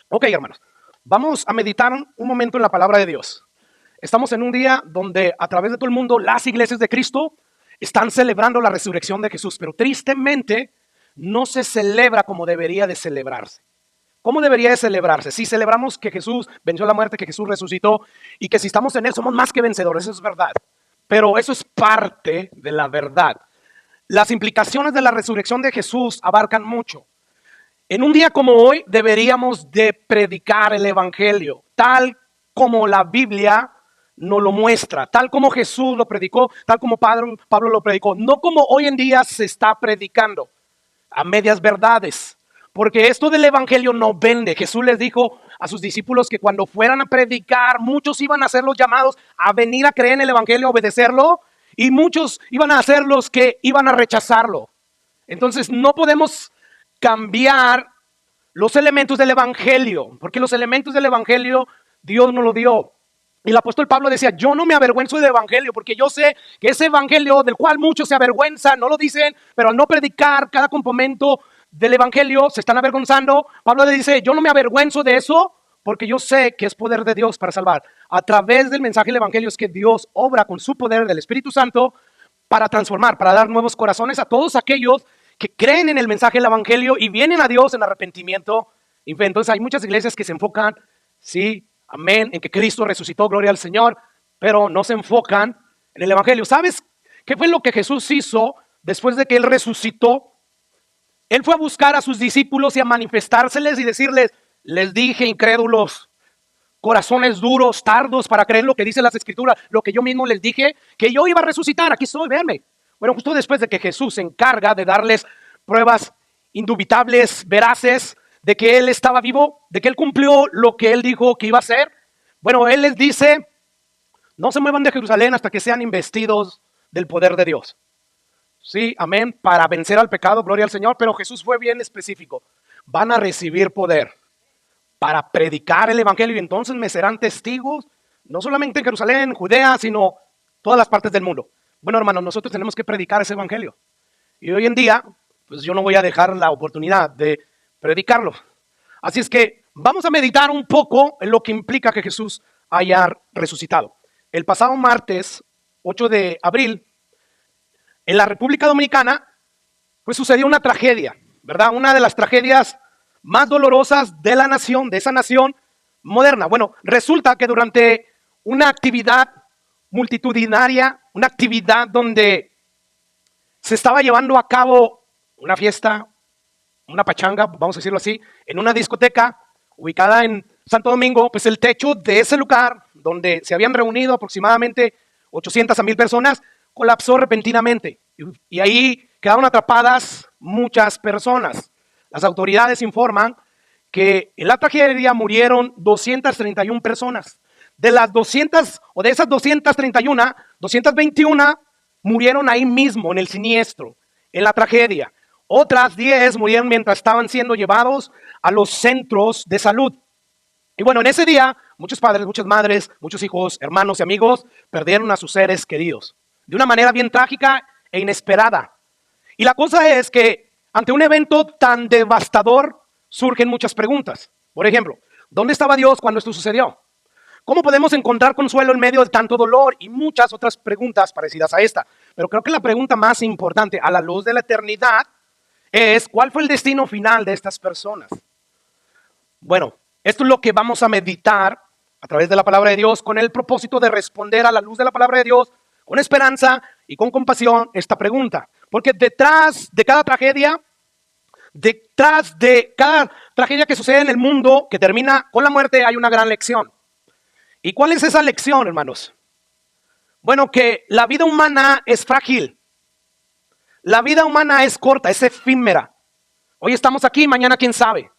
Ok, hermanos, vamos a meditar un momento en la palabra de Dios. Estamos en un día donde a través de todo el mundo las iglesias de Cristo están celebrando la resurrección de Jesús, pero tristemente no se celebra como debería de celebrarse. ¿Cómo debería de celebrarse? Si celebramos que Jesús venció la muerte, que Jesús resucitó y que si estamos en Él somos más que vencedores, eso es verdad. Pero eso es parte de la verdad. Las implicaciones de la resurrección de Jesús abarcan mucho. En un día como hoy deberíamos de predicar el evangelio, tal como la Biblia nos lo muestra, tal como Jesús lo predicó, tal como Pablo lo predicó, no como hoy en día se está predicando a medias verdades, porque esto del evangelio no vende. Jesús les dijo a sus discípulos que cuando fueran a predicar, muchos iban a ser los llamados a venir a creer en el evangelio, a obedecerlo, y muchos iban a ser los que iban a rechazarlo. Entonces no podemos cambiar los elementos del evangelio, porque los elementos del evangelio Dios nos lo dio. Y el apóstol Pablo decía, yo no me avergüenzo del evangelio, porque yo sé que ese evangelio del cual muchos se avergüenzan, no lo dicen, pero al no predicar cada componente del evangelio se están avergonzando. Pablo le dice, yo no me avergüenzo de eso, porque yo sé que es poder de Dios para salvar. A través del mensaje del evangelio es que Dios obra con su poder del Espíritu Santo para transformar, para dar nuevos corazones a todos aquellos que creen en el mensaje del evangelio y vienen a Dios en arrepentimiento y fe. Entonces hay muchas iglesias que se enfocan, sí, amén, en que Cristo resucitó, gloria al Señor, pero no se enfocan en el evangelio. ¿Sabes qué fue lo que Jesús hizo después de que Él resucitó? Él fue a buscar a sus discípulos y a manifestárseles y decirles, les dije, incrédulos, corazones duros, tardos para creer lo que dice las escrituras, lo que yo mismo les dije, que yo iba a resucitar, aquí estoy, véanme. Bueno, justo después de que Jesús se encarga de darles pruebas indubitables, veraces, de que Él estaba vivo, de que Él cumplió lo que Él dijo que iba a hacer, bueno, Él les dice, no se muevan de Jerusalén hasta que sean investidos del poder de Dios. Sí, amén, para vencer al pecado, gloria al Señor, pero Jesús fue bien específico, van a recibir poder para predicar el evangelio y entonces me serán testigos, no solamente en Jerusalén, Judea, sino todas las partes del mundo. Bueno, hermanos, nosotros tenemos que predicar ese evangelio. Y hoy en día, pues yo no voy a dejar la oportunidad de predicarlo. Así es que vamos a meditar un poco en lo que implica que Jesús haya resucitado. El pasado martes, 8 de abril, en la República Dominicana, pues sucedió una tragedia, ¿verdad? Una de las tragedias más dolorosas de la nación, de esa nación moderna. Bueno, resulta que durante una actividad multitudinaria, una actividad donde se estaba llevando a cabo una fiesta, una pachanga, vamos a decirlo así, en una discoteca ubicada en Santo Domingo, pues el techo de ese lugar donde se habían reunido aproximadamente 800 a 1000 personas colapsó repentinamente y ahí quedaron atrapadas muchas personas. Las autoridades informan que en la tragedia murieron 231 personas. De las 200 o de esas 231, 221 murieron ahí mismo en el siniestro, en la tragedia. Otras 10 murieron mientras estaban siendo llevados a los centros de salud. Y bueno, en ese día, muchos padres, muchas madres, muchos hijos, hermanos y amigos perdieron a sus seres queridos de una manera bien trágica e inesperada. Y la cosa es que ante un evento tan devastador surgen muchas preguntas. Por ejemplo, ¿dónde estaba Dios cuando esto sucedió? ¿Cómo podemos encontrar consuelo en medio de tanto dolor? Y muchas otras preguntas parecidas a esta. Pero creo que la pregunta más importante a la luz de la eternidad es, ¿cuál fue el destino final de estas personas? Bueno, esto es lo que vamos a meditar a través de la palabra de Dios con el propósito de responder a la luz de la palabra de Dios con esperanza y con compasión esta pregunta. Porque detrás de cada tragedia que sucede en el mundo, que termina con la muerte, hay una gran lección. ¿Y cuál es esa lección, hermanos? Bueno, que la vida humana es frágil. La vida humana es corta, es efímera. Hoy estamos aquí, mañana quién sabe.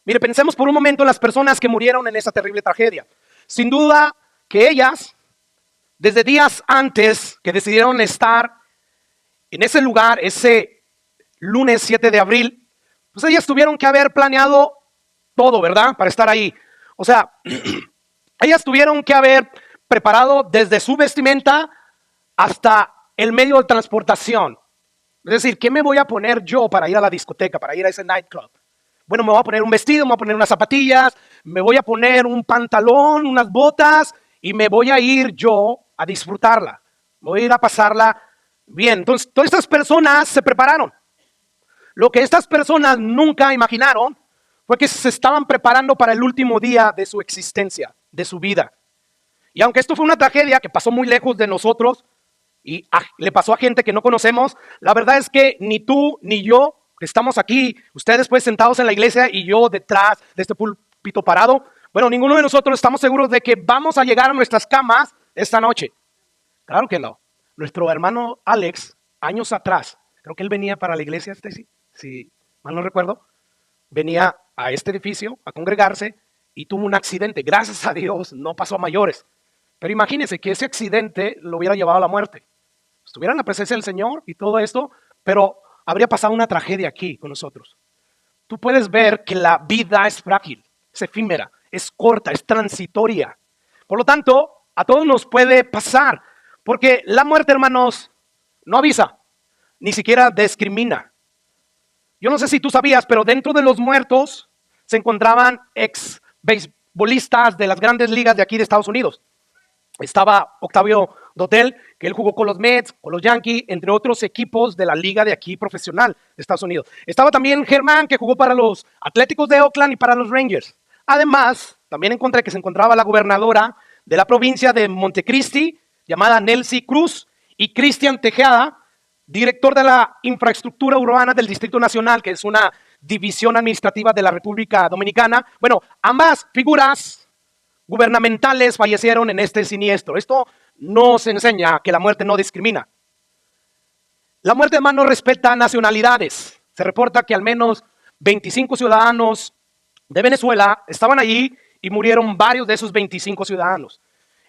Mire, pensemos por un momento en las personas que murieron en esa terrible tragedia. Sin duda que ellas, desde días antes que decidieron estar en ese lugar, ese lunes 7 de abril, pues ellas tuvieron que haber planeado todo, ¿verdad? Para estar ahí. O sea, ellas tuvieron que haber preparado desde su vestimenta hasta el medio de transportación. Es decir, ¿qué me voy a poner yo para ir a la discoteca, para ir a ese nightclub? bueno, me voy a poner un vestido, me voy a poner unas zapatillas, me voy a poner un pantalón, unas botas y me voy a ir yo a disfrutarla. Voy a ir a pasarla bien. Entonces, todas estas personas se prepararon. Lo que estas personas nunca imaginaron fue que se estaban preparando para el último día de su existencia, de su vida. Y aunque esto fue una tragedia que pasó muy lejos de nosotros y le pasó a gente que no conocemos, la verdad es que ni tú ni yo, que estamos aquí, ustedes pues sentados en la iglesia y yo detrás de este púlpito parado, bueno, ninguno de nosotros estamos seguros de que vamos a llegar a nuestras camas esta noche. Claro que no. Nuestro hermano Alex, años atrás, creo que él venía para la iglesia, si mal no recuerdo, venía a este edificio a congregarse y tuvo un accidente. Gracias a Dios no pasó a mayores. Pero imagínense que ese accidente lo hubiera llevado a la muerte. Estuviera en la presencia del Señor y todo esto, pero habría pasado una tragedia aquí con nosotros. Tú puedes ver que la vida es frágil, es efímera, es corta, es transitoria. Por lo tanto, a todos nos puede pasar, porque la muerte, hermanos, no avisa, ni siquiera discrimina. Yo no sé si tú sabías, pero dentro de los muertos se encontraban ex beisbolistas de las grandes ligas de aquí de Estados Unidos. Estaba Octavio Dotel, que él jugó con los Mets, con los Yankees, entre otros equipos de la liga de aquí profesional de Estados Unidos. Estaba también Germán, que jugó para los Atléticos de Oakland y para los Rangers. Además, también encontré que se encontraba la gobernadora de la provincia de Montecristi, llamada Nelcy Cruz, y Cristian Tejada, director de la infraestructura urbana del Distrito Nacional, que es una división administrativa de la República Dominicana. Bueno, ambas figuras gubernamentales fallecieron en este siniestro. Esto nos enseña que la muerte no discrimina. La muerte, hermano, no respeta nacionalidades. Se reporta que al menos 25 ciudadanos de Venezuela estaban allí y murieron varios de esos 25 ciudadanos.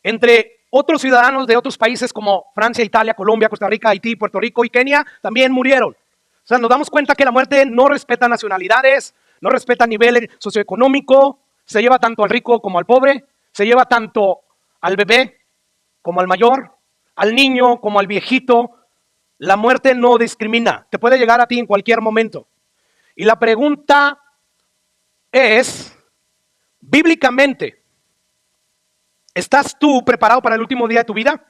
Entre otros ciudadanos de otros países como Francia, Italia, Colombia, Costa Rica, Haití, Puerto Rico y Kenia también murieron. O sea, nos damos cuenta que la muerte no respeta nacionalidades, no respeta nivel socioeconómico, se lleva tanto al rico como al pobre, se lleva tanto al bebé como al mayor, al niño como al viejito. La muerte no discrimina, te puede llegar a ti en cualquier momento. Y la pregunta es, bíblicamente, ¿estás tú preparado para el último día de tu vida?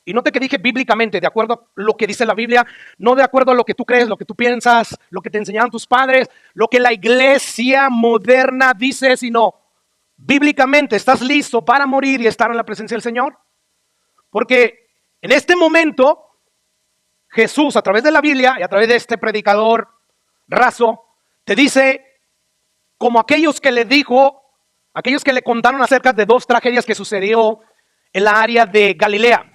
Y note que dije bíblicamente, de acuerdo a lo que dice la Biblia, no de acuerdo a lo que tú crees, lo que tú piensas, lo que te enseñaron tus padres, lo que la iglesia moderna dice, sino bíblicamente, ¿estás listo para morir y estar en la presencia del Señor? Porque en este momento, Jesús, a través de la Biblia y a través de este predicador raso, te dice, como aquellos que le dijo, aquellos que le contaron acerca de dos tragedias que sucedió en la área de Galilea.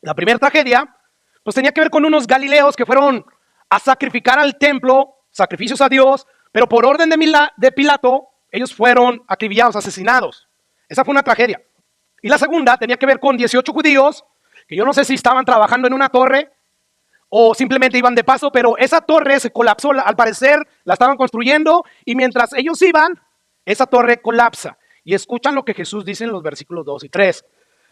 La primera tragedia, pues tenía que ver con unos galileos que fueron a sacrificar al templo, sacrificios a Dios, pero por orden de Pilato, ellos fueron acribillados, asesinados. Esa fue una tragedia. Y la segunda tenía que ver con 18 judíos, que yo no sé si estaban trabajando en una torre o simplemente iban de paso, pero esa torre se colapsó, al parecer la estaban construyendo y mientras ellos iban, esa torre colapsa. Y escuchan lo que Jesús dice en los versículos 2 y 3.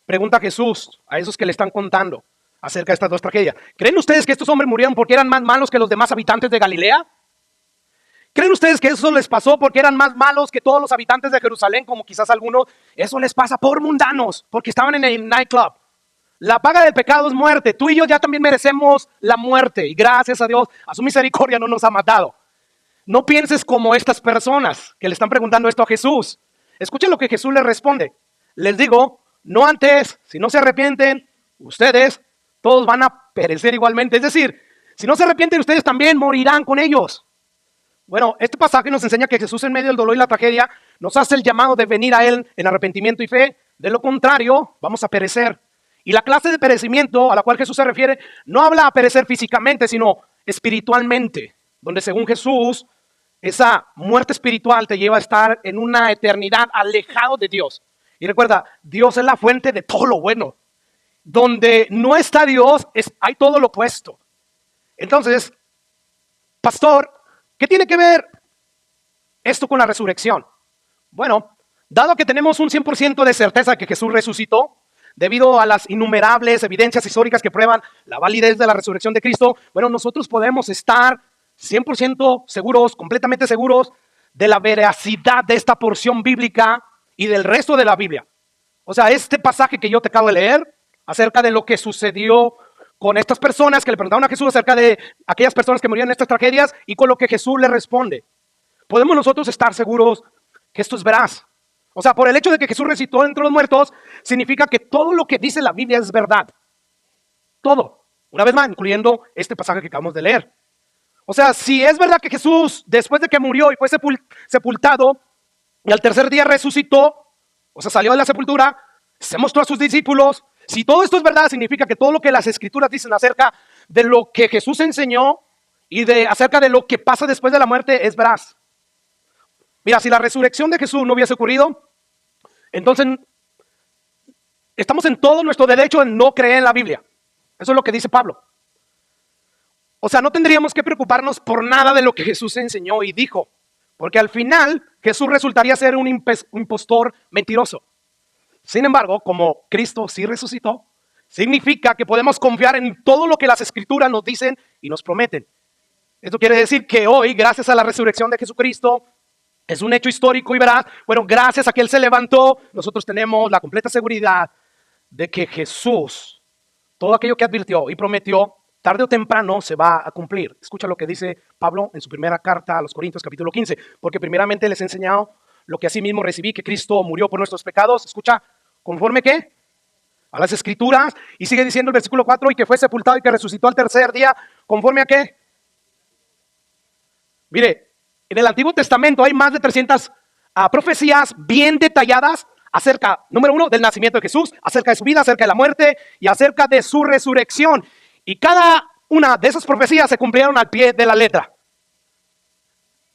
Pregunta Jesús a esos que le están contando acerca de estas dos tragedias. ¿Creen ustedes que estos hombres murieron porque eran más malos que los demás habitantes de Galilea? ¿Creen ustedes que eso les pasó porque eran más malos que todos los habitantes de Jerusalén, como quizás algunos? Eso les pasa por mundanos, porque estaban en el nightclub. La paga del pecado es muerte. Tú y yo ya también merecemos la muerte. Y gracias a Dios, a su misericordia no nos ha matado. No pienses como estas personas que le están preguntando esto a Jesús. Escuchen lo que Jesús les responde. Les digo, no antes, si no se arrepienten, ustedes todos van a perecer igualmente. Es decir, si no se arrepienten, ustedes también morirán con ellos. Bueno, este pasaje nos enseña que Jesús en medio del dolor y la tragedia nos hace el llamado de venir a Él en arrepentimiento y fe. De lo contrario, vamos a perecer. Y la clase de perecimiento a la cual Jesús se refiere no habla a perecer físicamente, sino espiritualmente, donde según Jesús, esa muerte espiritual te lleva a estar en una eternidad alejado de Dios. Y recuerda, Dios es la fuente de todo lo bueno. Donde no está Dios, hay todo lo opuesto. Entonces, pastor, ¿qué tiene que ver esto con la resurrección? Bueno, dado que tenemos un 100% de certeza que Jesús resucitó, debido a las innumerables evidencias históricas que prueban la validez de la resurrección de Cristo, bueno, nosotros podemos estar 100% seguros, completamente seguros de la veracidad de esta porción bíblica y del resto de la Biblia. O sea, este pasaje que yo te acabo de leer acerca de lo que sucedió con estas personas que le preguntaron a Jesús acerca de aquellas personas que morían en estas tragedias y con lo que Jesús le responde. Podemos nosotros estar seguros que esto es veraz. O sea, por el hecho de que Jesús resucitó entre los muertos, significa que todo lo que dice la Biblia es verdad. Todo. Una vez más, incluyendo este pasaje que acabamos de leer. O sea, si es verdad que Jesús, después de que murió y fue sepultado, y al tercer día resucitó, o sea, salió de la sepultura, se mostró a sus discípulos. Si todo esto es verdad, significa que todo lo que las Escrituras dicen acerca de lo que Jesús enseñó y acerca de lo que pasa después de la muerte es veraz. Mira, si la resurrección de Jesús no hubiese ocurrido, entonces estamos en todo nuestro derecho en no creer en la Biblia. Eso es lo que dice Pablo. O sea, no tendríamos que preocuparnos por nada de lo que Jesús enseñó y dijo, porque al final Jesús resultaría ser un impostor mentiroso. Sin embargo, como Cristo sí resucitó, significa que podemos confiar en todo lo que las Escrituras nos dicen y nos prometen. Esto quiere decir que hoy, gracias a la resurrección de Jesucristo, es un hecho histórico y veraz. Bueno, gracias a que Él se levantó, nosotros tenemos la completa seguridad de que Jesús, todo aquello que advirtió y prometió, tarde o temprano se va a cumplir. Escucha lo que dice Pablo en su primera carta a los Corintios, capítulo 15. Porque primeramente les he enseñado lo que asimismo recibí, que Cristo murió por nuestros pecados. Escucha, ¿conforme qué? A las Escrituras. Y sigue diciendo el versículo 4, y que fue sepultado y que resucitó al tercer día. ¿Conforme a qué? Mire, en el Antiguo Testamento hay más de 300 profecías bien detalladas acerca, número 1, del nacimiento de Jesús, acerca de su vida, acerca de la muerte y acerca de su resurrección. Y cada una de esas profecías se cumplieron al pie de la letra.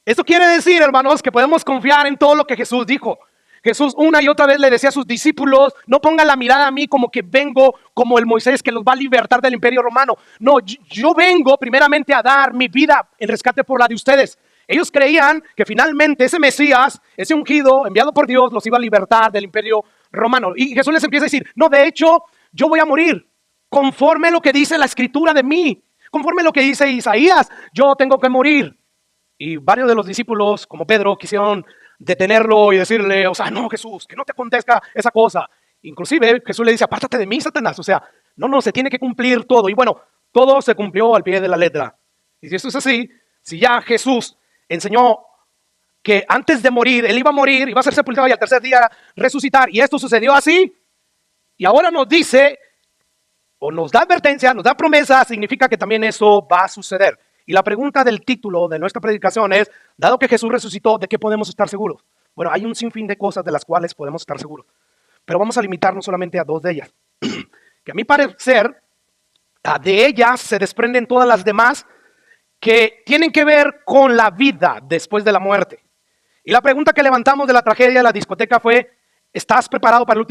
Esto quiere decir, hermanos, que podemos confiar en todo lo que Jesús dijo. Jesús una y otra vez le decía a sus discípulos, no pongan la mirada a mí como que vengo como el Moisés que los va a libertar del imperio romano. No, yo vengo primeramente a dar mi vida en rescate por la de ustedes. Ellos creían que finalmente ese Mesías, ese ungido enviado por Dios, los iba a libertar del imperio romano. Y Jesús les empieza a decir, no, de hecho, yo voy a morir conforme lo que dice la Escritura de mí, conforme lo que dice Isaías, yo tengo que morir. Y varios de los discípulos, como Pedro, quisieron detenerlo y decirle, o sea, no, Jesús, que no te acontezca esa cosa. Inclusive Jesús le dice, apártate de mí, Satanás. O sea, no, se tiene que cumplir todo. Y bueno, todo se cumplió al pie de la letra. Y si esto es así, si ya Jesús enseñó que antes de morir, Él iba a morir, iba a ser sepultado y al tercer día resucitar, y esto sucedió así, y ahora nos dice, o nos da advertencia, nos da promesa, significa que también eso va a suceder. Y la pregunta del título de nuestra predicación es, dado que Jesús resucitó, ¿de qué podemos estar seguros? Bueno, hay un sinfín de cosas de las cuales podemos estar seguros, pero vamos a limitarnos solamente a dos de ellas. Que a mi parecer, de ellas se desprenden todas las demás que tienen que ver con la vida después de la muerte. Y la pregunta que levantamos de la tragedia de la discoteca fue, ¿estás preparado para el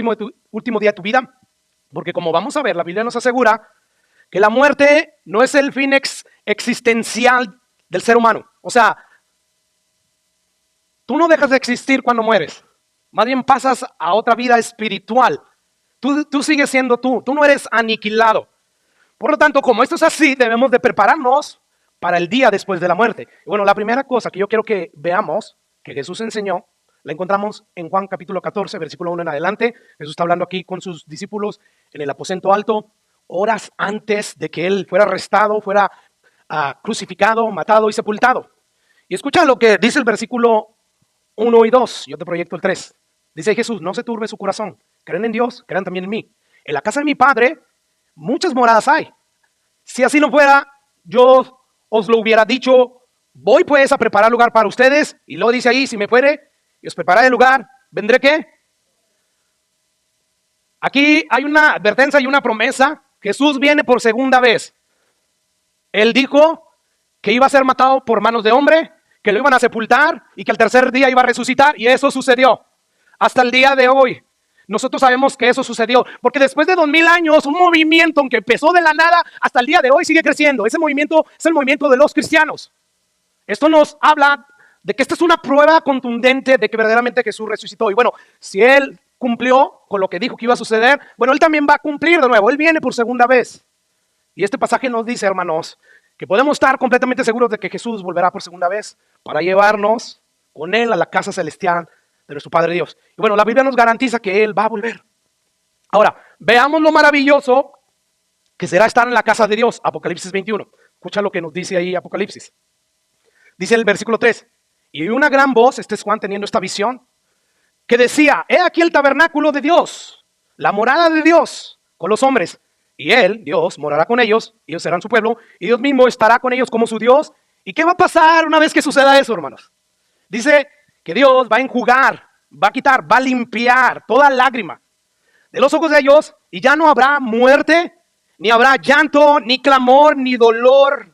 último día de tu vida? Porque como vamos a ver, la Biblia nos asegura que la muerte no es el fin existencial del ser humano. O sea, tú no dejas de existir cuando mueres. Más bien pasas a otra vida espiritual. Tú sigues siendo tú no eres aniquilado. Por lo tanto, como esto es así, debemos de prepararnos para el día después de la muerte. Y bueno, la primera cosa que yo quiero que veamos, que Jesús enseñó, la encontramos en Juan capítulo 14, versículo 1 en adelante. Jesús está hablando aquí con sus discípulos en el aposento alto, horas antes de que Él fuera arrestado, fuera crucificado, matado y sepultado. Y escucha lo que dice el versículo 1 y 2. Yo te proyecto el 3. Dice Jesús, no se turbe su corazón. Creen en Dios, crean también en mí. En la casa de mi Padre muchas moradas hay. Si así no fuera, yo os lo hubiera dicho. Voy pues a preparar lugar para ustedes. Y luego dice ahí, si me fuere y os prepararé el lugar, ¿vendré qué? Aquí hay una advertencia y una promesa. Jesús viene por segunda vez. Él dijo que iba a ser matado por manos de hombre, que lo iban a sepultar y que al tercer día iba a resucitar, y eso sucedió. Hasta el día de hoy, nosotros sabemos que eso sucedió, porque después de 2000 años, un movimiento, aunque empezó de la nada, hasta el día de hoy sigue creciendo. Ese movimiento es el movimiento de los cristianos. Esto nos habla de que esta es una prueba contundente de que verdaderamente Jesús resucitó. Y bueno, si Él cumplió con lo que dijo que iba a suceder, bueno, Él también va a cumplir de nuevo. Él viene por segunda vez. Y este pasaje nos dice, hermanos, que podemos estar completamente seguros de que Jesús volverá por segunda vez para llevarnos con Él a la casa celestial de nuestro Padre Dios. Y bueno, la Biblia nos garantiza que Él va a volver. Ahora, veamos lo maravilloso que será estar en la casa de Dios. Apocalipsis 21. Escucha lo que nos dice ahí Apocalipsis. Dice el versículo 3. Y una gran voz, este es Juan teniendo esta visión, que decía, he aquí el tabernáculo de Dios, la morada de Dios con los hombres. Y Él, Dios, morará con ellos, ellos serán su pueblo, y Dios mismo estará con ellos como su Dios. ¿Y qué va a pasar una vez que suceda eso, hermanos? Dice que Dios va a enjugar, va a quitar, va a limpiar toda lágrima de los ojos de ellos, y ya no habrá muerte, ni habrá llanto, ni clamor, ni dolor.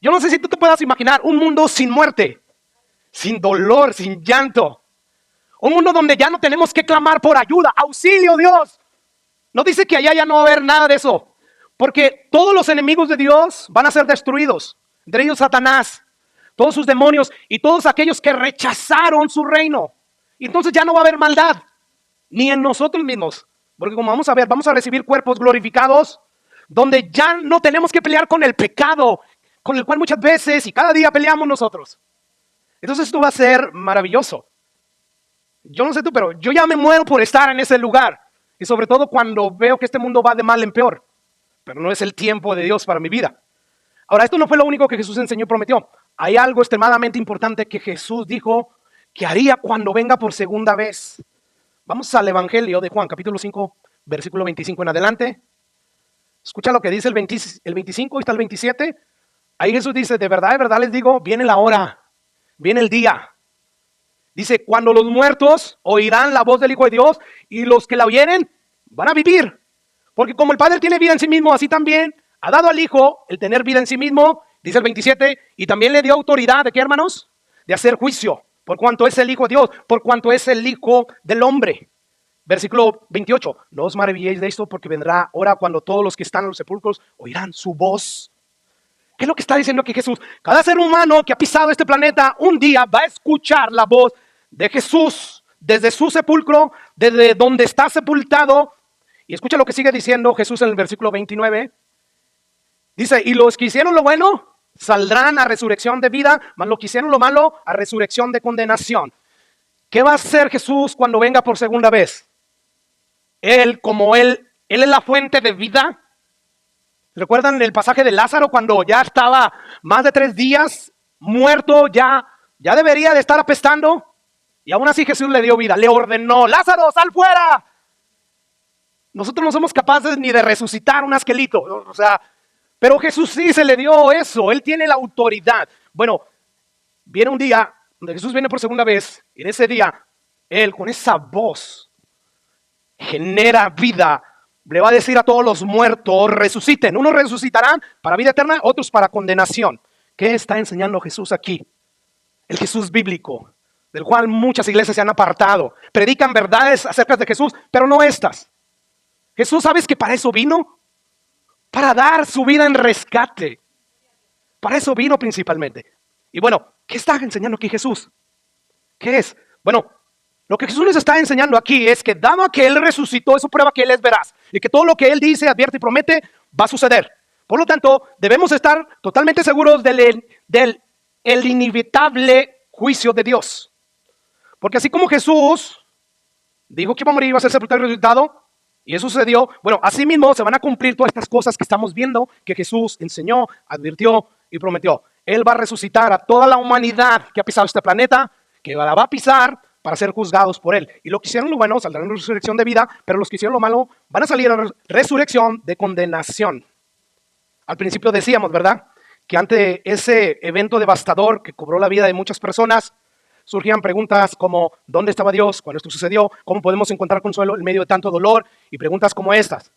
Yo no sé si tú te puedas imaginar un mundo sin muerte, sin dolor, sin llanto. Un mundo donde ya no tenemos que clamar por ayuda, auxilio Dios. No dice que allá ya no va a haber nada de eso, porque todos los enemigos de Dios van a ser destruidos, entre ellos Satanás, todos sus demonios y todos aquellos que rechazaron su reino. Y entonces ya no va a haber maldad, ni en nosotros mismos, porque como vamos a ver, vamos a recibir cuerpos glorificados, donde ya no tenemos que pelear con el pecado, con el cual muchas veces y cada día peleamos nosotros. Entonces esto va a ser maravilloso. Yo no sé tú, pero yo ya me muero por estar en ese lugar. Y sobre todo cuando veo que este mundo va de mal en peor. Pero no es el tiempo de Dios para mi vida. Ahora, esto no fue lo único que Jesús enseñó y prometió. Hay algo extremadamente importante que Jesús dijo que haría cuando venga por segunda vez. Vamos al Evangelio de Juan, capítulo 5, versículo 25 en adelante. Escucha lo que dice el 25 y hasta el 27. Ahí Jesús dice, de verdad les digo, viene la hora, viene el día. Dice, cuando los muertos oirán la voz del Hijo de Dios y los que la oyeren van a vivir. Porque como el Padre tiene vida en sí mismo, así también ha dado al Hijo el tener vida en sí mismo, dice el 27, y también le dio autoridad, ¿de qué, hermanos? De hacer juicio, por cuanto es el Hijo de Dios, por cuanto es el Hijo del hombre. Versículo 28, no os maravilléis de esto, porque vendrá hora cuando todos los que están en los sepulcros oirán su voz. ¿Qué es lo que está diciendo aquí Jesús? Cada ser humano que ha pisado este planeta un día va a escuchar la voz de Jesús desde su sepulcro, desde donde está sepultado. Y escucha lo que sigue diciendo Jesús en el versículo 29. Dice, y los que hicieron lo bueno saldrán a resurrección de vida, mas los que hicieron lo malo a resurrección de condenación. ¿Qué va a hacer Jesús cuando venga por segunda vez? Él, como Él es la fuente de vida. ¿Recuerdan el pasaje de Lázaro cuando ya estaba más de 3 días muerto, ya debería de estar apestando? Y aún así Jesús le dio vida, le ordenó, Lázaro, sal fuera. Nosotros no somos capaces ni de resucitar un asquelito, o sea, pero Jesús sí se le dio eso, Él tiene la autoridad. Bueno, viene un día donde Jesús viene por segunda vez, y en ese día, Él con esa voz genera vida. Le va a decir a todos los muertos, resuciten. Unos resucitarán para vida eterna, otros para condenación. ¿Qué está enseñando Jesús aquí? El Jesús bíblico, del cual muchas iglesias se han apartado. Predican verdades acerca de Jesús, pero no estas. Jesús, ¿sabes que para eso vino? Para dar su vida en rescate. Para eso vino principalmente. Y bueno, ¿qué está enseñando aquí Jesús? ¿Qué es? Bueno, lo que Jesús nos está enseñando aquí es que dado a que Él resucitó, eso prueba que Él es veraz y que todo lo que Él dice, advierte y promete va a suceder. Por lo tanto, debemos estar totalmente seguros del inevitable juicio de Dios. Porque así como Jesús dijo que iba a morir, iba a ser sepultado y resucitado, y eso sucedió, bueno, así mismo se van a cumplir todas estas cosas que estamos viendo, que Jesús enseñó, advirtió y prometió. Él va a resucitar a toda la humanidad que ha pisado este planeta, que la va a pisar para ser juzgados por Él. Y los que hicieron lo bueno saldrán en resurrección de vida, pero los que hicieron lo malo van a salir en resurrección de condenación. Al principio decíamos, ¿verdad?, que ante ese evento devastador que cobró la vida de muchas personas, surgían preguntas como, ¿dónde estaba Dios cuando esto sucedió? ¿Cómo podemos encontrar consuelo en medio de tanto dolor? Y preguntas como estas.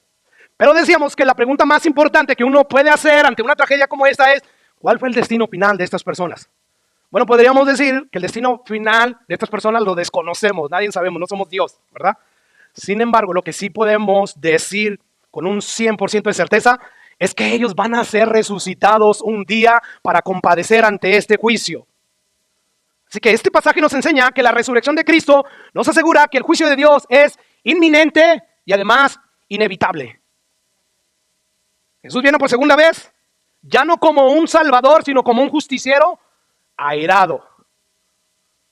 Pero decíamos que la pregunta más importante que uno puede hacer ante una tragedia como esta es, ¿cuál fue el destino final de estas personas? Bueno, podríamos decir que el destino final de estas personas lo desconocemos, nadie sabemos, no somos Dios, ¿verdad? Sin embargo, lo que sí podemos decir con un 100% de certeza es que ellos van a ser resucitados un día para compadecer ante este juicio. Así que este pasaje nos enseña que la resurrección de Cristo nos asegura que el juicio de Dios es inminente y además inevitable. Jesús viene por segunda vez, ya no como un salvador, sino como un justiciero airado.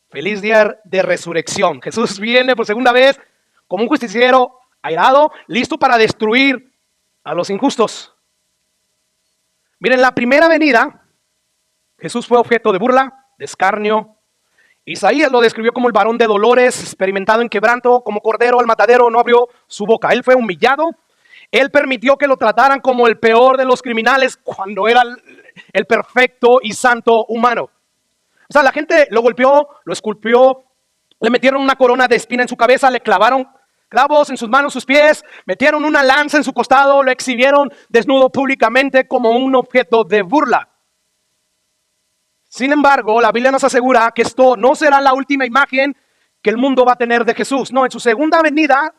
Feliz día de resurrección. Jesús viene por segunda vez como un justiciero airado, listo para destruir a los injustos. Miren, la primera venida, Jesús fue objeto de burla, de escarnio. Isaías lo describió como el varón de dolores, experimentado en quebranto, como cordero al matadero, no abrió su boca. Él fue humillado. Él permitió que lo trataran como el peor de los criminales cuando era el perfecto y santo humano. O sea, la gente lo golpeó, lo esculpió, le metieron una corona de espina en su cabeza, le clavaron clavos en sus manos, sus pies, metieron una lanza en su costado, lo exhibieron desnudo públicamente como un objeto de burla. Sin embargo, la Biblia nos asegura que esto no será la última imagen que el mundo va a tener de Jesús. No, en su segunda venida,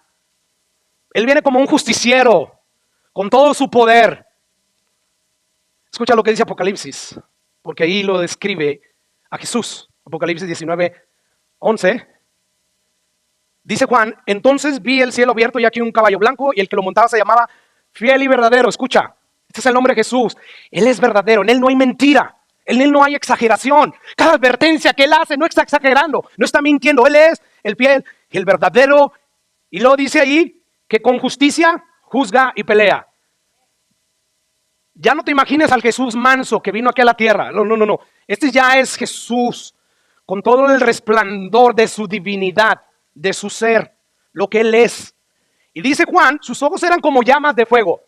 Él viene como un justiciero, con todo su poder. Escucha lo que dice Apocalipsis, porque ahí lo describe a Jesús. Apocalipsis 19:11. Dice Juan, entonces vi el cielo abierto y aquí un caballo blanco y el que lo montaba se llamaba Fiel y Verdadero. Escucha, este es el nombre de Jesús. Él es verdadero, en Él no hay mentira, en Él no hay exageración. Cada advertencia que Él hace no está exagerando, no está mintiendo. Él es el fiel y el verdadero. Y luego dice ahí que con justicia juzga y pelea. Ya no te imagines al Jesús manso que vino aquí a la tierra. No. Este ya es Jesús con todo el resplandor de su divinidad, de su ser, lo que Él es. Y dice Juan, sus ojos eran como llamas de fuego.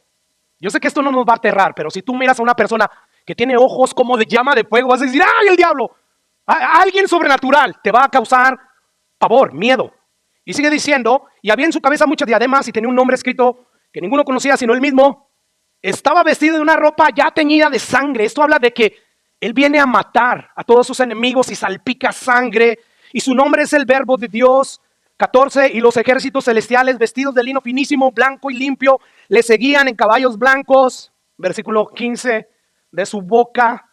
Yo sé que esto no nos va a aterrar, pero si tú miras a una persona que tiene ojos como de llama de fuego, vas a decir, ¡ay, el diablo! A alguien sobrenatural te va a causar pavor, miedo. Y sigue diciendo, y había en su cabeza muchas diademas y tenía un nombre escrito que ninguno conocía sino él mismo. Estaba vestido de una ropa ya teñida de sangre. Esto habla de que Él viene a matar a todos sus enemigos y salpica sangre. Y su nombre es el Verbo de Dios. 14, y los ejércitos celestiales vestidos de lino finísimo, blanco y limpio, le seguían en caballos blancos. Versículo 15, de su boca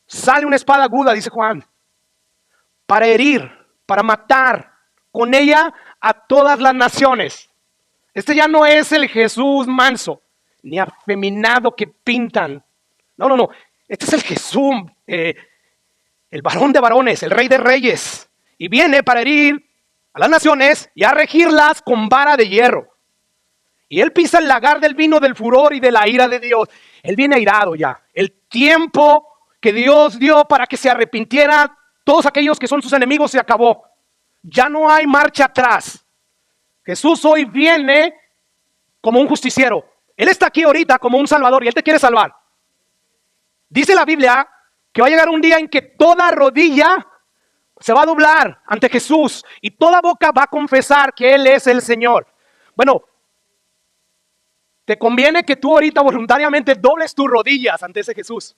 sale una espada aguda, dice Juan, para herir, para matar con ella a todas las naciones. Este ya no es el Jesús manso ni afeminado que pintan. No. Este es el Jesús, el varón de varones, el rey de reyes. Y viene para herir a las naciones y a regirlas con vara de hierro. Y Él pisa el lagar del vino del furor y de la ira de Dios. Él viene airado ya. El tiempo que Dios dio para que se arrepintieran todos aquellos que son sus enemigos se acabó. Ya no hay marcha atrás. Jesús hoy viene como un justiciero. Él está aquí ahorita como un salvador y Él te quiere salvar. Dice la Biblia que va a llegar un día en que toda rodilla se va a doblar ante Jesús y toda boca va a confesar que Él es el Señor. Bueno, te conviene que tú ahorita voluntariamente dobles tus rodillas ante ese Jesús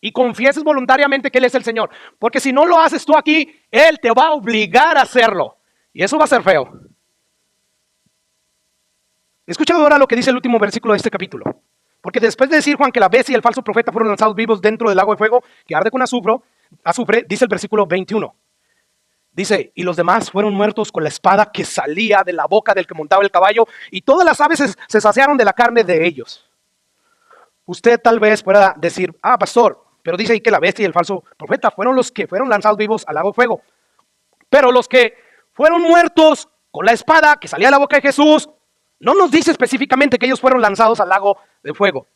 y confieses voluntariamente que Él es el Señor. Porque si no lo haces tú aquí, Él te va a obligar a hacerlo. Y eso va a ser feo. Escucha ahora lo que dice el último versículo de este capítulo. Porque después de decir Juan que la bestia y el falso profeta fueron lanzados vivos dentro del lago de fuego que arde con azufre, dice el versículo 21. Dice, y los demás fueron muertos con la espada que salía de la boca del que montaba el caballo, y todas las aves se saciaron de la carne de ellos. Usted tal vez pueda decir, pastor, pero dice ahí que la bestia y el falso profeta fueron los que fueron lanzados vivos al lago de fuego. Pero los que fueron muertos con la espada que salía de la boca de Jesús, no nos dice específicamente que ellos fueron lanzados al lago de fuego.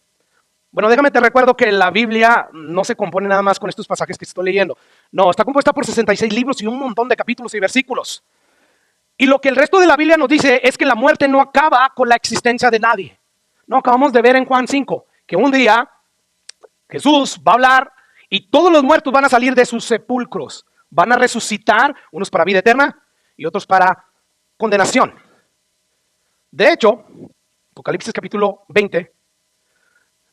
Bueno, déjame te recuerdo que la Biblia no se compone nada más con estos pasajes que estoy leyendo. No, está compuesta por 66 libros y un montón de capítulos y versículos. Y lo que el resto de la Biblia nos dice es que la muerte no acaba con la existencia de nadie. No, acabamos de ver en Juan 5 que un día Jesús va a hablar y todos los muertos van a salir de sus sepulcros. Van a resucitar, unos para vida eterna y otros para condenación. De hecho, Apocalipsis capítulo 20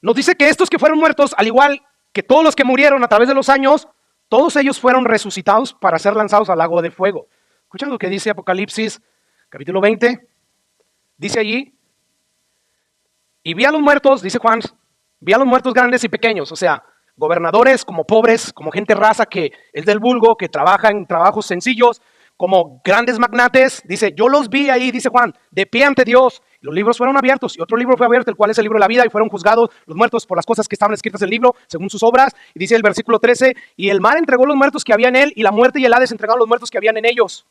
nos dice que estos que fueron muertos, al igual que todos los que murieron a través de los años, todos ellos fueron resucitados para ser lanzados al lago de fuego. ¿Escuchan lo que dice Apocalipsis capítulo 20? Dice allí, y vi a los muertos, dice Juan, vi a los muertos grandes y pequeños, o sea, gobernadores como pobres, como gente raza que es del vulgo, que trabaja en trabajos sencillos, como grandes magnates. Dice, yo los vi ahí, dice Juan, de pie ante Dios. Los libros fueron abiertos y otro libro fue abierto, el cual es el libro de la vida, y fueron juzgados los muertos por las cosas que estaban escritas en el libro, según sus obras. Y dice el versículo 13, y el mar entregó los muertos que había en él, y la muerte y el Hades entregaron los muertos que habían en ellos.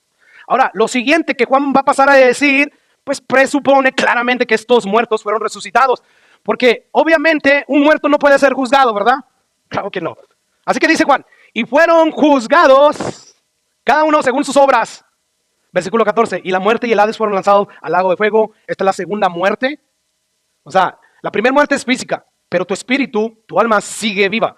Ahora, lo siguiente que Juan va a pasar a decir, pues presupone claramente que estos muertos fueron resucitados. Porque obviamente un muerto no puede ser juzgado, ¿verdad? Claro que no. Así que dice Juan, y fueron juzgados cada uno según sus obras. Versículo 14, y la muerte y el Hades fueron lanzados al lago de fuego. Esta es la segunda muerte. O sea, la primera muerte es física, pero tu espíritu, tu alma sigue viva.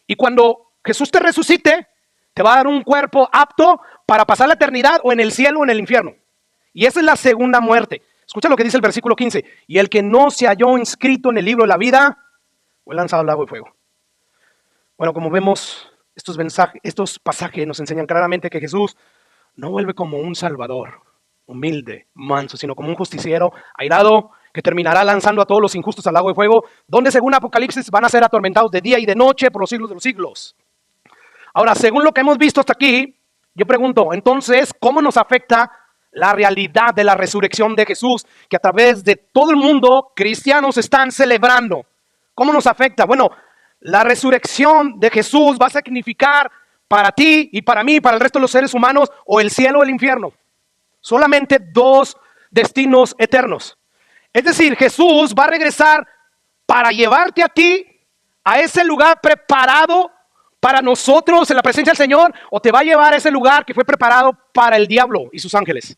Y cuando Jesús te resucite, te va a dar un cuerpo apto para pasar la eternidad o en el cielo o en el infierno. Y esa es la segunda muerte. Escucha lo que dice el versículo 15. Y el que no se halló inscrito en el libro de la vida fue lanzado al lago de fuego. Bueno, como vemos, estos pasajes nos enseñan claramente que Jesús no vuelve como un salvador, humilde, manso, sino como un justiciero airado que terminará lanzando a todos los injustos al lago de fuego, donde según Apocalipsis van a ser atormentados de día y de noche por los siglos de los siglos. Ahora, según lo que hemos visto hasta aquí, yo pregunto, entonces, ¿cómo nos afecta la realidad de la resurrección de Jesús que a través de todo el mundo cristianos están celebrando? ¿Cómo nos afecta? Bueno, la resurrección de Jesús va a significar para ti y para mí, para el resto de los seres humanos, o el cielo o el infierno. Solamente dos destinos eternos. Es decir, Jesús va a regresar para llevarte a ti a ese lugar preparado para nosotros en la presencia del Señor, o te va a llevar a ese lugar que fue preparado para el diablo y sus ángeles.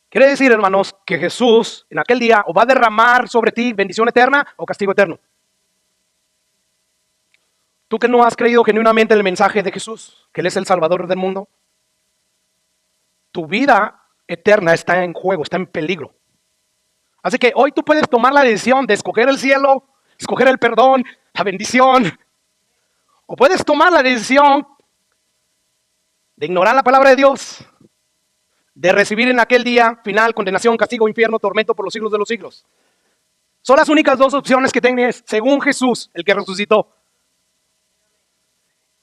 Quiere decir, hermanos, que Jesús en aquel día o va a derramar sobre ti bendición eterna o castigo eterno. Tú que no has creído genuinamente en el mensaje de Jesús, que Él es el Salvador del mundo, tu vida eterna está en juego, está en peligro. Así que hoy tú puedes tomar la decisión de escoger el cielo, escoger el perdón, la bendición, o puedes tomar la decisión de ignorar la palabra de Dios, de recibir en aquel día final condenación, castigo, infierno, tormento por los siglos de los siglos. Son las únicas dos opciones que tienes según Jesús, el que resucitó.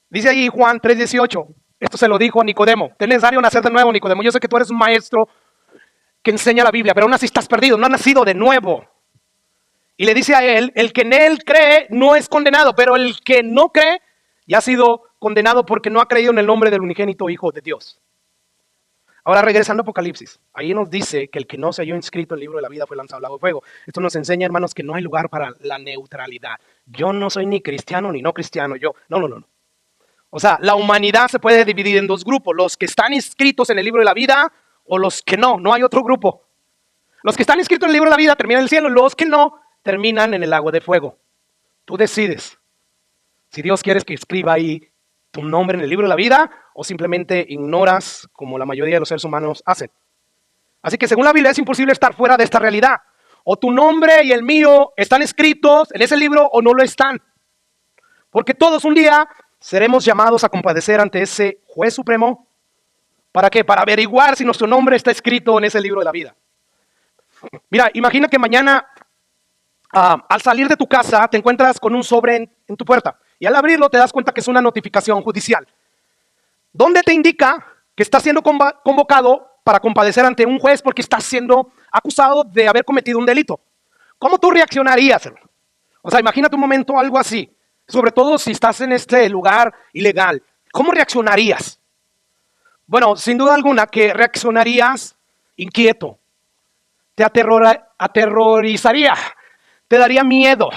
Dice ahí Juan 3:18, esto se lo dijo a Nicodemo, es necesario nacer de nuevo, Nicodemo. Yo sé que tú eres un maestro que enseña la Biblia, pero aún así estás perdido, no has nacido de nuevo. Y le dice a él, el que en él cree no es condenado, pero el que no cree ya ha sido condenado porque no ha creído en el nombre del unigénito Hijo de Dios. Ahora regresando a Apocalipsis, ahí nos dice que el que no se halló inscrito en el libro de la vida fue lanzado al lago de fuego. Esto nos enseña, hermanos, que no hay lugar para la neutralidad. Yo no soy ni cristiano ni no cristiano, no. O sea, la humanidad se puede dividir en dos grupos, los que están inscritos en el libro de la vida o los que no hay otro grupo. Los que están inscritos en el libro de la vida terminan en el cielo, los que no terminan en el lago de fuego. Tú decides si Dios quiere que escriba ahí tu nombre en el libro de la vida o simplemente ignoras como la mayoría de los seres humanos hacen. Así que según la Biblia es imposible estar fuera de esta realidad. O tu nombre y el mío están escritos en ese libro o no lo están. Porque todos un día seremos llamados a comparecer ante ese juez supremo. ¿Para qué? Para averiguar si nuestro nombre está escrito en ese libro de la vida. Mira, imagina que mañana al salir de tu casa te encuentras con un sobre en tu puerta. Y al abrirlo te das cuenta que es una notificación judicial. Donde te indica que estás siendo convocado para comparecer ante un juez porque estás siendo acusado de haber cometido un delito. ¿Cómo tú reaccionarías, hermano? O sea, imagínate un momento algo así. Sobre todo si estás en este lugar ilegal. ¿Cómo reaccionarías? Bueno, sin duda alguna que reaccionarías inquieto. Te aterrorizaría. Te daría miedo.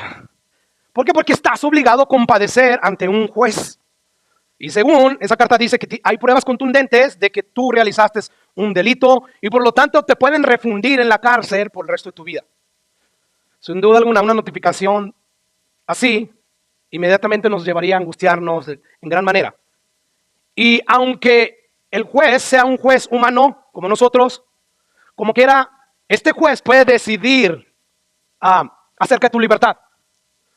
¿Por qué? Porque estás obligado a comparecer ante un juez. Y según esa carta dice que hay pruebas contundentes de que tú realizaste un delito y por lo tanto te pueden refundir en la cárcel por el resto de tu vida. Sin duda alguna, una notificación así inmediatamente nos llevaría a angustiarnos en gran manera. Y aunque el juez sea un juez humano como nosotros, como quiera, este juez puede decidir acerca de tu libertad,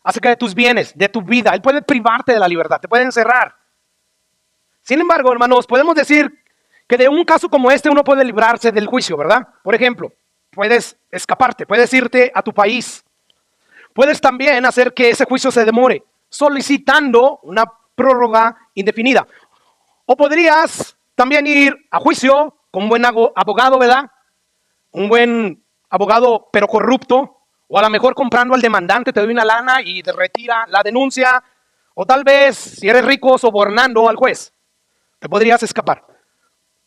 acerca de tus bienes, de tu vida. Él puede privarte de la libertad, te puede encerrar. Sin embargo, hermanos, podemos decir que de un caso como este uno puede librarse del juicio, ¿verdad? Por ejemplo, puedes escaparte, puedes irte a tu país. Puedes también hacer que ese juicio se demore, solicitando una prórroga indefinida. O podrías también ir a juicio con un buen abogado, ¿verdad? Un buen abogado pero corrupto. O a lo mejor comprando al demandante te doy una lana y te retira la denuncia. O tal vez, si eres rico, sobornando al juez. Te podrías escapar.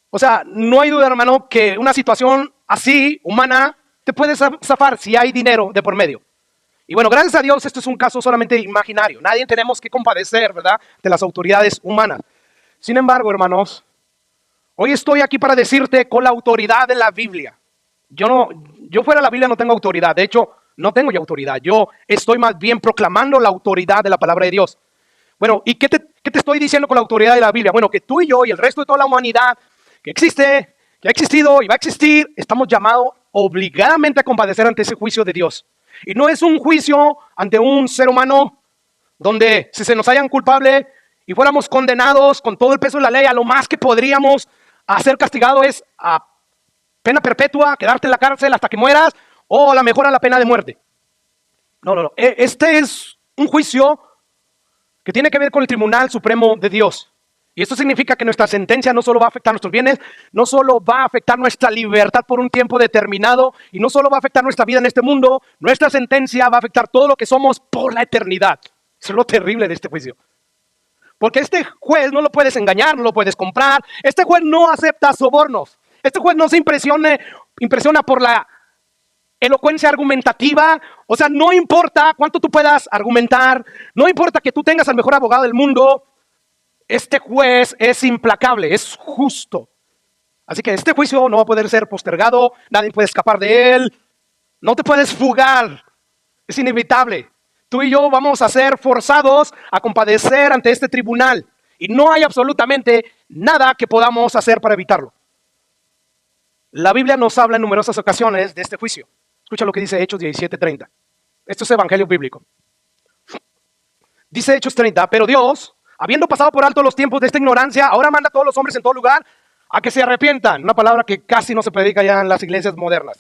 O sea, no hay duda, hermano, que una situación así, humana, te puedes zafar si hay dinero de por medio. Y bueno, gracias a Dios, esto es un caso solamente imaginario. Nadie tenemos que compadecer, ¿verdad?, de las autoridades humanas. Sin embargo, hermanos, hoy estoy aquí para decirte con la autoridad de la Biblia. Yo fuera de la Biblia no tengo autoridad. De hecho, no tengo ya autoridad. Yo estoy más bien proclamando la autoridad de la palabra de Dios. Bueno, ¿y qué te estoy diciendo con la autoridad de la Biblia? Bueno, que tú y yo y el resto de toda la humanidad que existe, que ha existido y va a existir, estamos llamados obligadamente a compadecer ante ese juicio de Dios. Y no es un juicio ante un ser humano donde si se nos hayan culpable y fuéramos condenados con todo el peso de la ley, a lo más que podríamos ser castigado es a pena perpetua, quedarte en la cárcel hasta que mueras, o a lo mejor a la pena de muerte. No. Este es un juicio que tiene que ver con el Tribunal Supremo de Dios. Y esto significa que nuestra sentencia no solo va a afectar nuestros bienes, no solo va a afectar nuestra libertad por un tiempo determinado, y no solo va a afectar nuestra vida en este mundo, nuestra sentencia va a afectar todo lo que somos por la eternidad. Eso es lo terrible de este juicio. Porque este juez no lo puedes engañar, no lo puedes comprar. Este juez no acepta sobornos. Este juez no se impresiona por la elocuencia argumentativa. O sea, no importa cuánto tú puedas argumentar, no importa que tú tengas al mejor abogado del mundo, este juez es implacable, es justo. Así que este juicio no va a poder ser postergado, nadie puede escapar de él, no te puedes fugar, es inevitable. Tú y yo vamos a ser forzados a compadecer ante este tribunal y no hay absolutamente nada que podamos hacer para evitarlo. La Biblia nos habla en numerosas ocasiones de este juicio. Escucha lo que dice Hechos 17:30. Esto es evangelio bíblico. Dice Hechos 30, pero Dios, habiendo pasado por alto los tiempos de esta ignorancia, ahora manda a todos los hombres en todo lugar a que se arrepientan. Una palabra que casi no se predica ya en las iglesias modernas.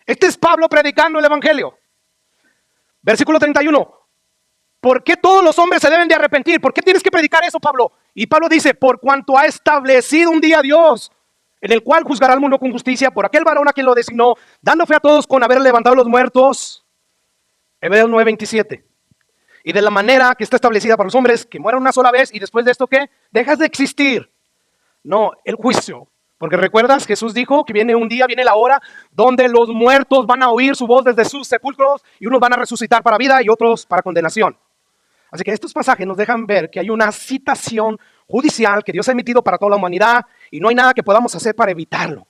Este es Pablo predicando el evangelio. Versículo 31. ¿Por qué todos los hombres se deben de arrepentir? ¿Por qué tienes que predicar eso, Pablo? Y Pablo dice, por cuanto ha establecido un día Dios, en el cual juzgará al mundo con justicia, por aquel varón a quien lo designó, dando fe a todos con haber levantado a los muertos. Hebreos 9:27. Y de la manera que está establecida para los hombres, que mueran una sola vez, y después de esto, ¿qué? Dejas de existir. No, el juicio. Porque recuerdas, Jesús dijo que viene un día, viene la hora, donde los muertos van a oír su voz desde sus sepulcros, y unos van a resucitar para vida y otros para condenación. Así que estos pasajes nos dejan ver que hay una citación judicial que Dios ha emitido para toda la humanidad, y no hay nada que podamos hacer para evitarlo.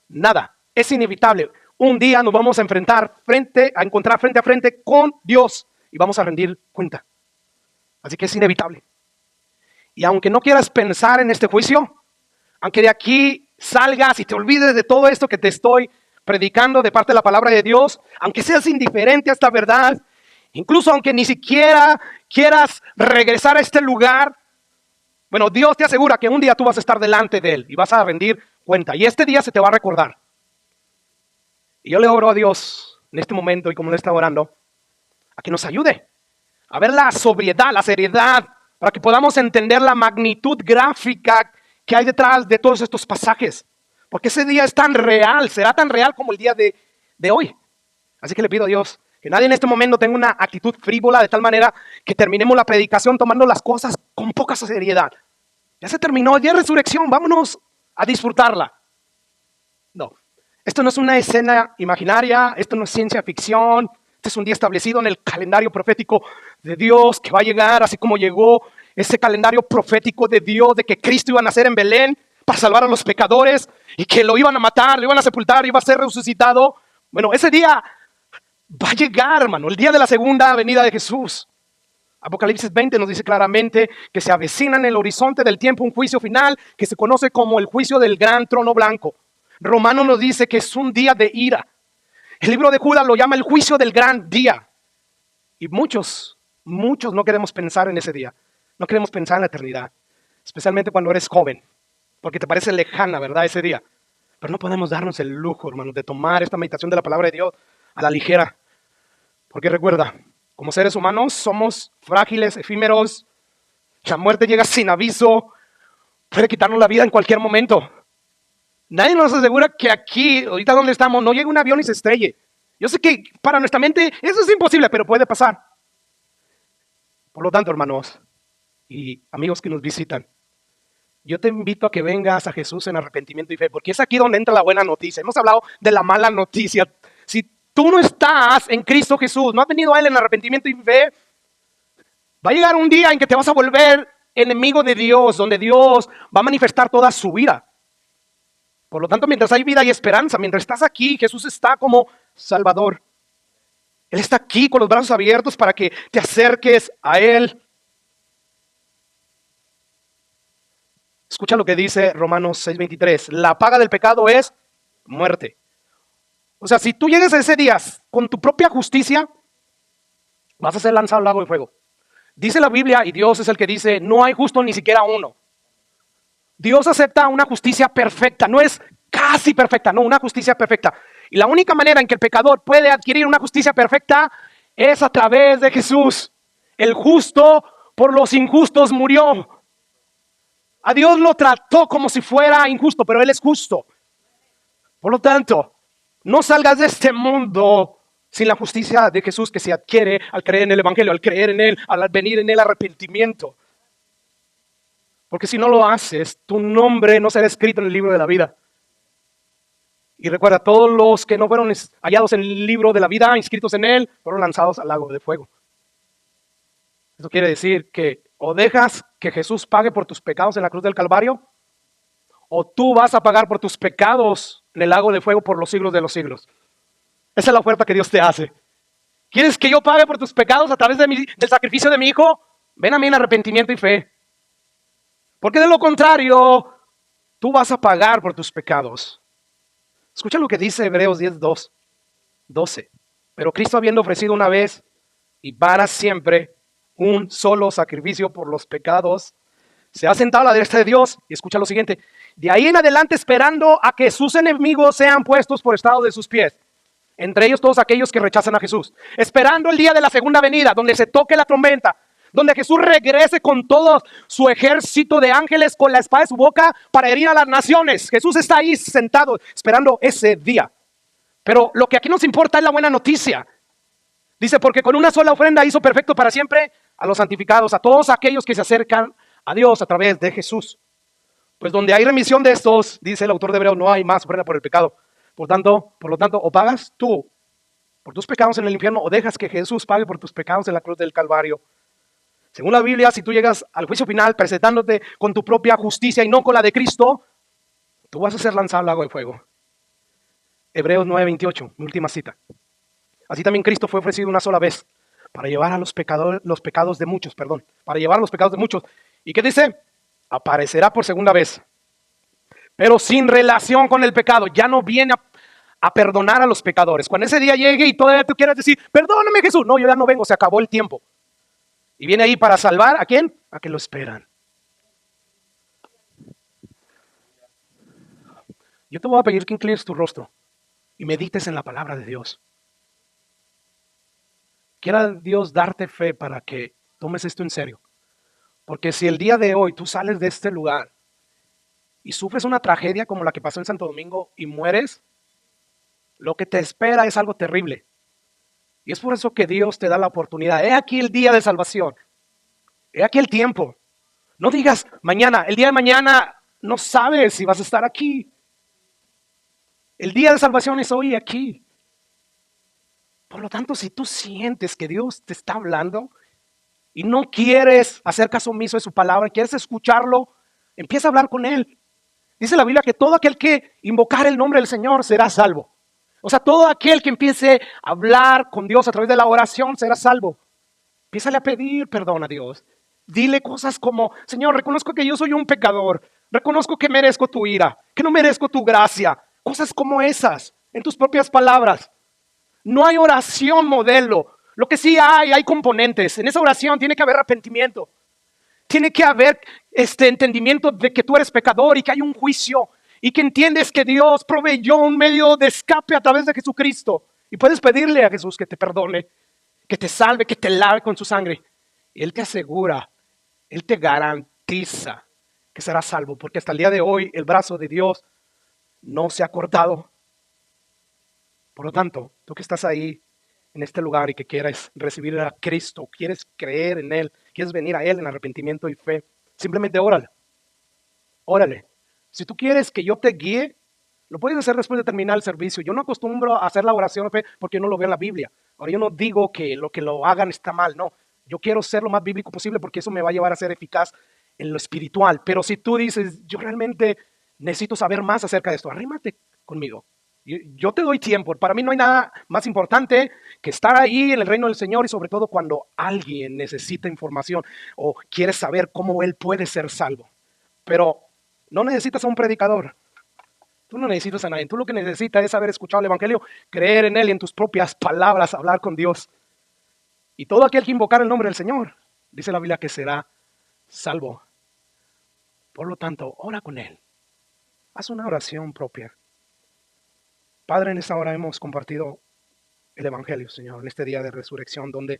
Nada, es inevitable. Un día nos vamos a encontrar frente a frente con Dios y vamos a rendir cuenta. Así que es inevitable. Y aunque no quieras pensar en este juicio, aunque de aquí salgas y te olvides de todo esto que te estoy predicando de parte de la palabra de Dios, aunque seas indiferente a esta verdad, incluso aunque ni siquiera quieras regresar a este lugar, bueno, Dios te asegura que un día tú vas a estar delante de Él y vas a rendir cuenta. Y este día se te va a recordar. Y yo le oro a Dios en este momento y como le está orando, a que nos ayude a ver la sobriedad, la seriedad, para que podamos entender la magnitud gráfica que hay detrás de todos estos pasajes. Porque ese día es tan real, será tan real como el día de hoy. Así que le pido a Dios que nadie en este momento tenga una actitud frívola de tal manera que terminemos la predicación tomando las cosas con poca seriedad. Ya se terminó el día de resurrección, vámonos a disfrutarla. No, esto no es una escena imaginaria, esto no es ciencia ficción. Este es un día establecido en el calendario profético de Dios que va a llegar, así como llegó ese calendario profético de Dios de que Cristo iba a nacer en Belén para salvar a los pecadores y que lo iban a matar, lo iban a sepultar, iba a ser resucitado. Bueno, ese día va a llegar, hermano, el día de la segunda venida de Jesús. Apocalipsis 20 nos dice claramente que se avecina en el horizonte del tiempo un juicio final que se conoce como el juicio del gran trono blanco. Romano nos dice que es un día de ira. El libro de Judas lo llama el juicio del gran día. Y muchos no queremos pensar en ese día. No queremos pensar en la eternidad. Especialmente cuando eres joven. Porque te parece lejana, ¿verdad? Ese día. Pero no podemos darnos el lujo, hermanos, de tomar esta meditación de la palabra de Dios a la ligera. Porque recuerda, como seres humanos somos frágiles, efímeros. La muerte llega sin aviso. puede quitarnos la vida en cualquier momento. Nadie nos asegura que aquí, ahorita donde estamos, no llegue un avión y se estrelle. Yo sé que para nuestra mente eso es imposible, pero puede pasar. Por lo tanto, hermanos y amigos que nos visitan, yo te invito a que vengas a Jesús en arrepentimiento y fe, porque es aquí donde entra la buena noticia. Hemos hablado de la mala noticia. Si tú no estás en Cristo Jesús, no has venido a Él en arrepentimiento y fe, va a llegar un día en que te vas a volver enemigo de Dios, donde Dios va a manifestar toda su vida. Por lo tanto, mientras hay vida y esperanza, mientras estás aquí, Jesús está como Salvador. Él está aquí con los brazos abiertos para que te acerques a Él. Escucha lo que dice Romanos 6:23. La paga del pecado es muerte. O sea, si tú llegas a ese día con tu propia justicia, vas a ser lanzado al lago de fuego. Dice la Biblia, y Dios es el que dice, no hay justo ni siquiera uno. Dios acepta una justicia perfecta, no es casi perfecta, no, una justicia perfecta. Y la única manera en que el pecador puede adquirir una justicia perfecta es a través de Jesús. El justo por los injustos murió. A Dios lo trató como si fuera injusto, pero Él es justo. Por lo tanto, no salgas de este mundo sin la justicia de Jesús que se adquiere al creer en el Evangelio, al creer en Él, al venir en el arrepentimiento. Porque si no lo haces, tu nombre no será escrito en el libro de la vida. Y recuerda, todos los que no fueron hallados en el libro de la vida, inscritos en él, fueron lanzados al lago de fuego. Eso quiere decir que o dejas que Jesús pague por tus pecados en la cruz del Calvario, o tú vas a pagar por tus pecados en el lago de fuego por los siglos de los siglos. Esa es la oferta que Dios te hace. ¿Quieres que yo pague por tus pecados a través del sacrificio de mi Hijo? Ven a mí en arrepentimiento y fe. Porque de lo contrario, tú vas a pagar por tus pecados. Escucha lo que dice Hebreos 10:12. Pero Cristo, habiendo ofrecido una vez y para siempre un solo sacrificio por los pecados, se ha sentado a la derecha de Dios. Y escucha lo siguiente: de ahí en adelante esperando a que sus enemigos sean puestos por estrado de sus pies. Entre ellos todos aquellos que rechazan a Jesús. Esperando el día de la segunda venida, donde se toque la trompeta, donde Jesús regrese con todo su ejército de ángeles con la espada de su boca para herir a las naciones. Jesús está ahí sentado esperando ese día. Pero lo que aquí nos importa es la buena noticia. Dice, porque con una sola ofrenda hizo perfecto para siempre a los santificados, a todos aquellos que se acercan a Dios a través de Jesús. Pues donde hay remisión de estos, dice el autor de Hebreos, no hay más ofrenda por el pecado. Por lo tanto, o pagas tú por tus pecados en el infierno, o dejas que Jesús pague por tus pecados en la cruz del Calvario. Según la Biblia, si tú llegas al juicio final presentándote con tu propia justicia y no con la de Cristo, tú vas a ser lanzado al lago de fuego. Hebreos 9:28, mi última cita. Así también Cristo fue ofrecido una sola vez para llevar a los pecados de muchos, para llevar los pecados de muchos. ¿Y qué dice? Aparecerá por segunda vez, pero sin relación con el pecado. Ya no viene a perdonar a los pecadores. Cuando ese día llegue y todavía tú quieras decir, perdóname Jesús, no, yo ya no vengo, se acabó el tiempo. Y viene ahí para salvar, ¿a quién? A que lo esperan. Yo te voy a pedir que inclines tu rostro y medites en la palabra de Dios. Quiera Dios darte fe para que tomes esto en serio. Porque si el día de hoy tú sales de este lugar y sufres una tragedia como la que pasó en Santo Domingo y mueres, lo que te espera es algo terrible. Y es por eso que Dios te da la oportunidad. He aquí el día de salvación. He aquí el tiempo. No digas mañana, el día de mañana no sabes si vas a estar aquí. El día de salvación es hoy aquí. Por lo tanto, si tú sientes que Dios te está hablando y no quieres hacer caso omiso de su palabra, quieres escucharlo, empieza a hablar con Él. Dice la Biblia que todo aquel que invocar el nombre del Señor será salvo. O sea, todo aquel que empiece a hablar con Dios a través de la oración será salvo. Empiézale a pedir perdón a Dios. Dile cosas como, Señor, reconozco que yo soy un pecador. Reconozco que merezco tu ira, que no merezco tu gracia. Cosas como esas, en tus propias palabras. No hay oración modelo. Lo que sí hay componentes. En esa oración tiene que haber arrepentimiento. Tiene que haber entendimiento de que tú eres pecador y que hay un juicio. Y que entiendes que Dios proveyó un medio de escape a través de Jesucristo. Y puedes pedirle a Jesús que te perdone, que te salve, que te lave con su sangre. Y Él te asegura, Él te garantiza que será salvo, porque hasta el día de hoy el brazo de Dios no se ha cortado. Por lo tanto, tú que estás ahí en este lugar y que quieres recibir a Cristo, quieres creer en Él, quieres venir a Él en arrepentimiento y fe, simplemente órale, órale. Si tú quieres que yo te guíe, lo puedes hacer después de terminar el servicio. Yo no acostumbro a hacer la oración de fe porque no lo veo en la Biblia. Ahora, yo no digo que lo hagan está mal, no. Yo quiero ser lo más bíblico posible porque eso me va a llevar a ser eficaz en lo espiritual. Pero si tú dices, yo realmente necesito saber más acerca de esto, arrímate conmigo. Yo te doy tiempo. Para mí no hay nada más importante que estar ahí en el reino del Señor, y sobre todo cuando alguien necesita información o quiere saber cómo él puede ser salvo. Pero no necesitas a un predicador. Tú no necesitas a nadie. Tú lo que necesitas es haber escuchado el Evangelio, creer en él y en tus propias palabras hablar con Dios. Y todo aquel que invocar el nombre del Señor, dice la Biblia, que será salvo. Por lo tanto, ora con él. Haz una oración propia. Padre, en esta hora hemos compartido el Evangelio, Señor, en este día de resurrección, donde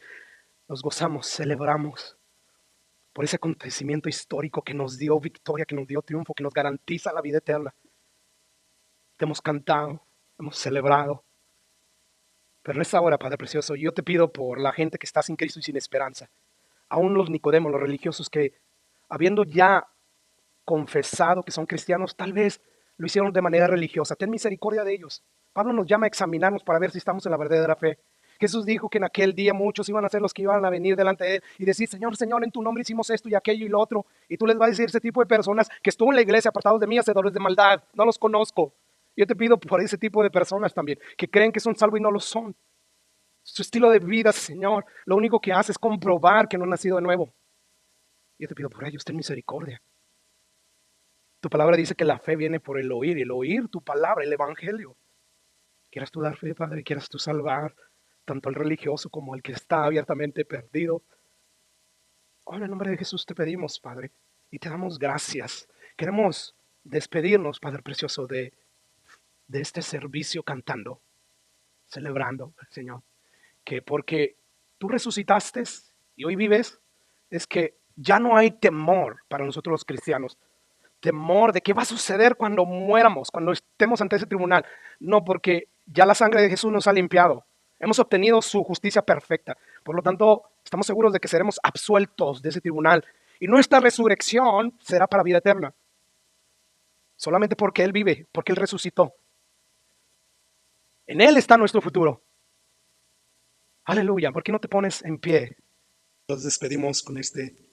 nos gozamos, celebramos por ese acontecimiento histórico que nos dio victoria, que nos dio triunfo, que nos garantiza la vida eterna. Te hemos cantado, hemos celebrado. Pero en esta hora, Padre Precioso, yo te pido por la gente que está sin Cristo y sin esperanza, aún los Nicodemos, los religiosos que, habiendo ya confesado que son cristianos, tal vez lo hicieron de manera religiosa. Ten misericordia de ellos. Pablo nos llama a examinarnos para ver si estamos en la verdadera fe. Jesús dijo que en aquel día muchos iban a ser los que iban a venir delante de él y decir, Señor, Señor, en tu nombre hicimos esto y aquello y lo otro. Y tú les vas a decir, ese tipo de personas que estuvo en la iglesia apartados de mí, hacedores de maldad, no los conozco. Yo te pido por ese tipo de personas también, que creen que son salvos y no lo son. Su estilo de vida, Señor, lo único que hace es comprobar que no han nacido de nuevo. Yo te pido por ellos, ten misericordia. Tu palabra dice que la fe viene por el oír tu palabra, el Evangelio. Quieras tú dar fe, Padre, quieras tú salvar tanto al religioso como al que está abiertamente perdido. Ahora, en el nombre de Jesús te pedimos, Padre, y te damos gracias. Queremos despedirnos, Padre Precioso, de este servicio cantando, celebrando, Señor, que porque tú resucitaste y hoy vives, es que ya no hay temor para nosotros los cristianos. Temor de qué va a suceder cuando muéramos, cuando estemos ante ese tribunal. No, porque ya la sangre de Jesús nos ha limpiado. Hemos obtenido su justicia perfecta. Por lo tanto, estamos seguros de que seremos absueltos de ese tribunal. Y nuestra resurrección será para vida eterna. Solamente porque Él vive, porque Él resucitó. En Él está nuestro futuro. Aleluya. ¿Por qué no te pones en pie? Nos despedimos con este